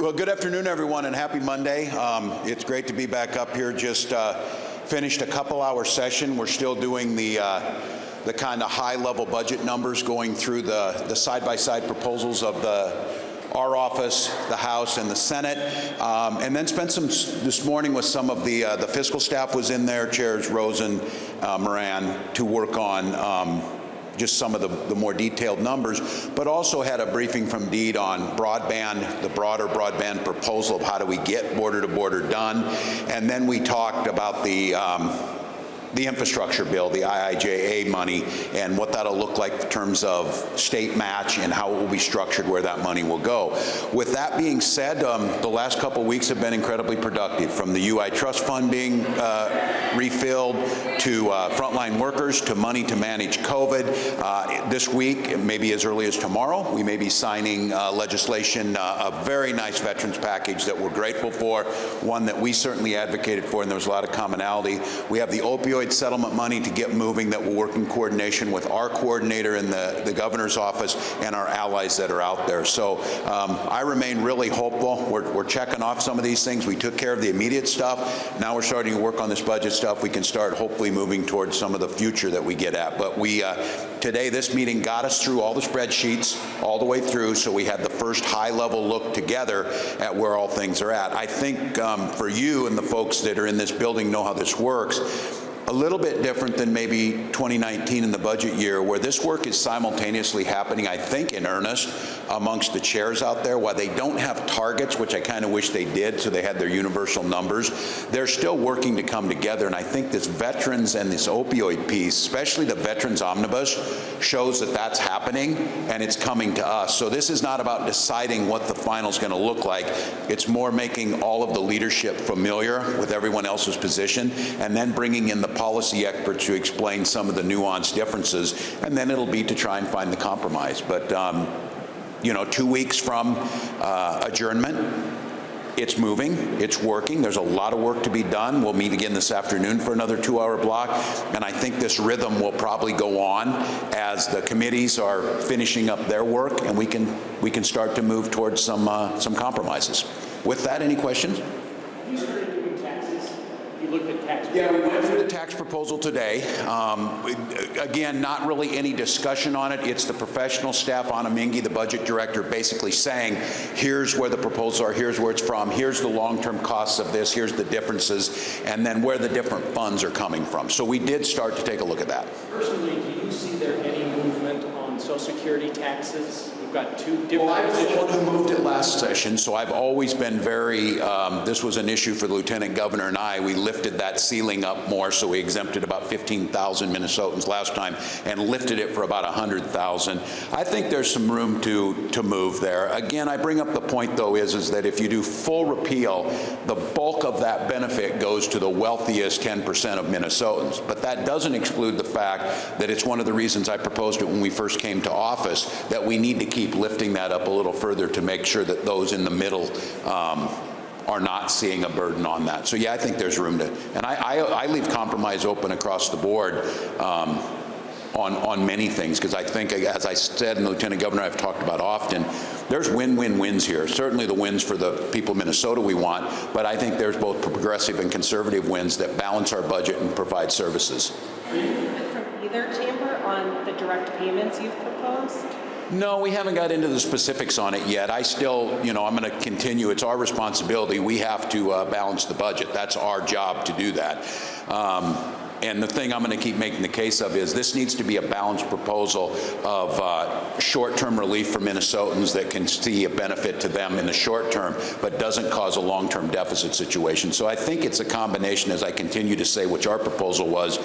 Well, good afternoon, everyone, and happy Monday. It's great to be back up here. Just finished a couple-hour session. We're still doing the kind of high-level budget numbers, going through the side-by-side proposals of our office, the House, and the Senate, and then spent some this morning with some of the fiscal staff was in there, Chairs Rosen, Moran, to work on just some of the more detailed numbers, but also had a briefing from Deed on broadband, the broader broadband proposal of how do we get border-to-border done. And then we talked about the infrastructure bill, the IIJA money, and what that'll look like in terms of state match and how it will be structured, where that money will go. With that being said, the last couple of weeks have been incredibly productive, from the UI Trust Fund being refilled, to frontline workers, to money to manage COVID. This week, maybe as early as tomorrow, we may be signing legislation, a very nice veterans package that we're grateful for, one that we certainly advocated for, and there was a lot of commonality. We have the opioid settlement money to get moving that will work in coordination with our coordinator in the governor's office and our allies that are out there. So I remain really hopeful. We're checking off some of these things. We took care of the immediate stuff. Now we're starting to work on this budget stuff. We can start hopefully moving towards some of the future that we get at. But we today, this meeting got us through all the spreadsheets all the way through, so we had the first high-level look together at where all things are at. I think for you and the folks that are in this building know how this works. A little bit different than maybe 2019 in the budget year, where this work is simultaneously happening, I think, in earnest amongst the chairs out there. While they don't have targets, which I kind of wish they did, so they had their universal numbers, they're still working to come together. And I think this veterans and this opioid piece, especially the veterans omnibus, shows that that's happening and it's coming to us. So this is not about deciding what the final is going to look like. It's more making all of the leadership familiar with everyone else's position, and then bringing in the policy experts to explain some of the nuanced differences, and then it'll be to try and find the compromise. But you know, 2 weeks from adjournment, it's moving, it's working. There's a lot of work to be done. We'll meet again this afternoon for another 2-hour block, and I think this rhythm will probably go on as the committees are finishing up their work, and we can start to move towards some compromises. With that, any questions? Looked at tax. Yeah, we went through the tax proposal today. Again, not really any discussion on it. It's the professional staff, Anna Mingy, the budget director, basically saying, here's where the proposals are, here's where it's from, here's the long-term costs of this, here's the differences, and then where the different funds are coming from. So we did start to take a look at that. Personally, do you see there any movement on Social Security taxes? We've got two different Well, I was the positions. one who moved it last session, so I've always been very, this was an issue for the Lieutenant Governor and I. We lifted that ceiling up more, so we exempted about 15,000 Minnesotans last time and lifted it for about 100,000. I think there's some room to move there. Again, I bring up the point, though, is that if you do full repeal, the bulk of that benefit goes to the wealthiest 10% of Minnesotans. But that doesn't exclude the fact that it's one of the reasons I proposed it when we first came to office, that we need to keep lifting that up a little further to make sure that those in the middle are not seeing a burden on that. So yeah, I think there's room to, and I leave compromise open across the board on many things, because I think, as I said, and the Lieutenant Governor I've talked about often, there's win-win-wins here. Certainly the wins for the people of Minnesota we want, but I think there's both progressive and conservative wins that balance our budget and provide services. Are you from either chamber on the direct payments you've proposed? No, we haven't got into the specifics on it yet. I still, you know, I'm going to continue. It's our responsibility. We have to balance the budget. That's our job to do that. And the thing I'm going to keep making the case of is this needs to be a balanced proposal of short-term relief for Minnesotans that can see a benefit to them in the short term, but doesn't cause a long-term deficit situation. So I think it's a combination, as I continue to say, which our proposal was,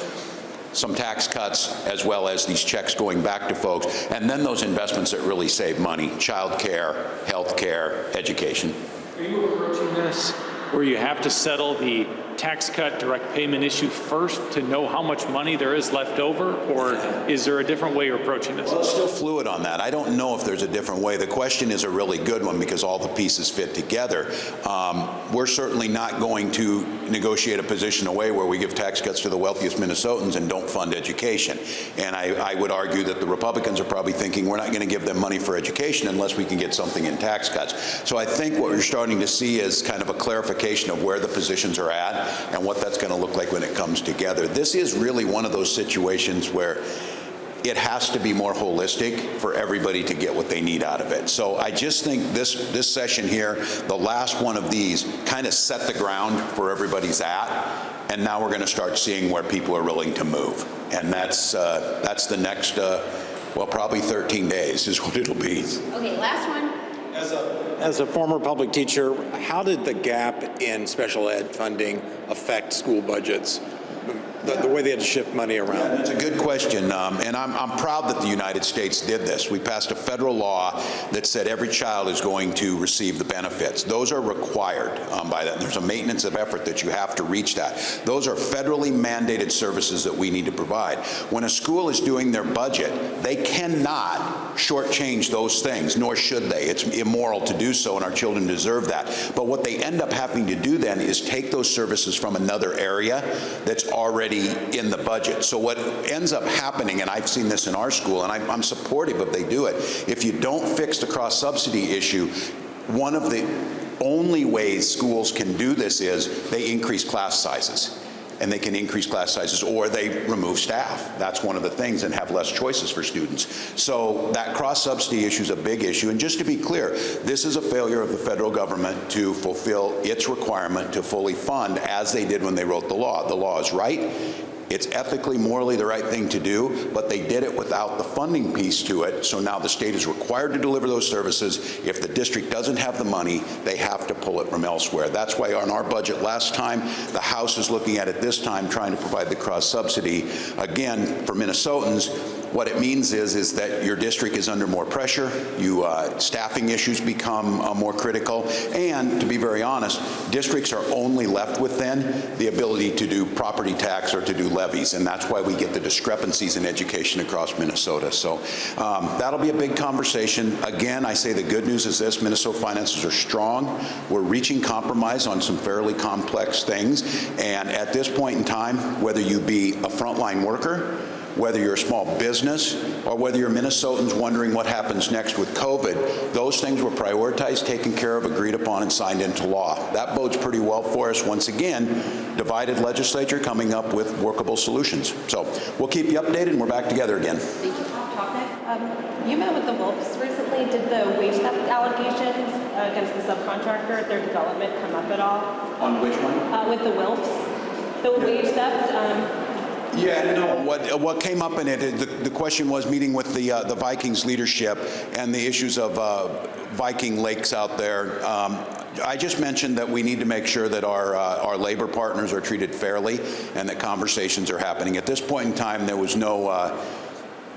some tax cuts, as well as these checks going back to folks, and then those investments that really save money: child care, health care, education. Are you approaching this where you have to settle the tax cut direct payment issue first to know how much money there is left over, or is there a different way you're approaching this? Well, it's still fluid on that. I don't know if there's a different way. The question is a really good one because all the pieces fit together. We're certainly not going to negotiate a position away where we give tax cuts to the wealthiest Minnesotans and don't fund education. And I would argue that the Republicans are probably thinking we're not going to give them money for education unless we can get something in tax cuts. So I think what we're starting to see is kind of a clarification of where the positions are at and what that's going to look like when it comes together. This is really one of those situations where it has to be more holistic for everybody to get what they need out of it. So I just think this session here, the last one of these, kind of set the ground for where everybody's at, and now we're going to start seeing where people are willing to move. And that's the next, well, probably 13 days is what it'll be. Okay, last one. As a former public teacher, how did the gap in special ed funding affect school budgets? The way they had to shift money around? That's a good question, and I'm proud that the United States did this. We passed a federal law that said every child is going to receive the benefits. Those are required by that. There's a maintenance of effort that you have to reach that. Those are federally mandated services that we need to provide. When a school is doing their budget, they cannot shortchange those things, nor should they. It's immoral to do so, and our children deserve that. But what they end up having to do then is take those services from another area that's already in the budget. So what ends up happening, and I've seen this in our school, and I'm supportive if they do it, if you don't fix the cross-subsidy issue, one of the only ways schools can do this is they increase class sizes. And they can increase class sizes, or they remove staff. That's one of the things, and have less choices for students. So that cross-subsidy issue is a big issue. And just to be clear, this is a failure of the federal government to fulfill its requirement to fully fund as they did when they wrote the law. The law is right. It's ethically, morally the right thing to do, but they did it without the funding piece to it. So now the state is required to deliver those services. If the district doesn't have the money, they have to pull it from elsewhere. That's why on our budget last time, the House is looking at it this time, trying to provide the cross-subsidy. Again, for Minnesotans, what it means is that your district is under more pressure. Staffing issues become more critical. And to be very honest, districts are only left with then the ability to do property tax or to do levies, and that's why we get the discrepancies in education across Minnesota. So that'll be a big conversation. Again, I say the good news is this: Minnesota finances are strong. We're reaching compromise on some fairly complex things, and at this point in time, whether you be a frontline worker, whether you're a small business, or whether you're Minnesotans wondering what happens next with COVID, those things were prioritized, taken care of, agreed upon, and signed into law. That bodes pretty well for us. Once again, divided legislature coming up with workable solutions. So we'll keep you updated, and we're back together again. Thank you. Off topic. You met with the Wolves recently. Did the wage theft allegations against the subcontractor at their development come up at all? On which one? With the Wolves, the wage theft. Yeah, no. What came up in it, the question was meeting with the Vikings leadership and the issues of Viking lakes out there. I just mentioned that we need to make sure that our labor partners are treated fairly and that conversations are happening. At this point in time, there was no,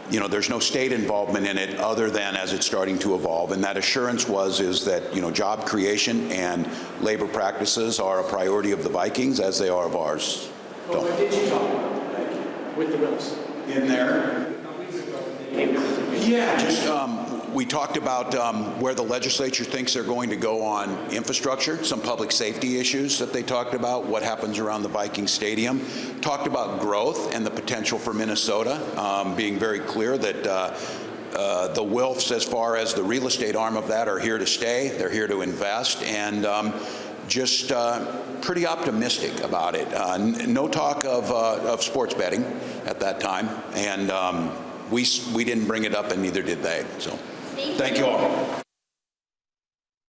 there's no state involvement in it other than as it's starting to evolve. And that assurance is that, job creation and labor practices are a priority of the Vikings as they are of ours. Well, what did you talk about with the Wills? In there? Yeah, just we talked about where the legislature thinks they're going to go on infrastructure, some public safety issues that they talked about, what happens around the Viking Stadium. Talked about growth and the potential for Minnesota, being very clear that the Wilfs, as far as the real estate arm of that, are here to stay. They're here to invest, and just pretty optimistic about it. No talk of sports betting at that time, and we didn't bring it up, and neither did they. So, thank you all.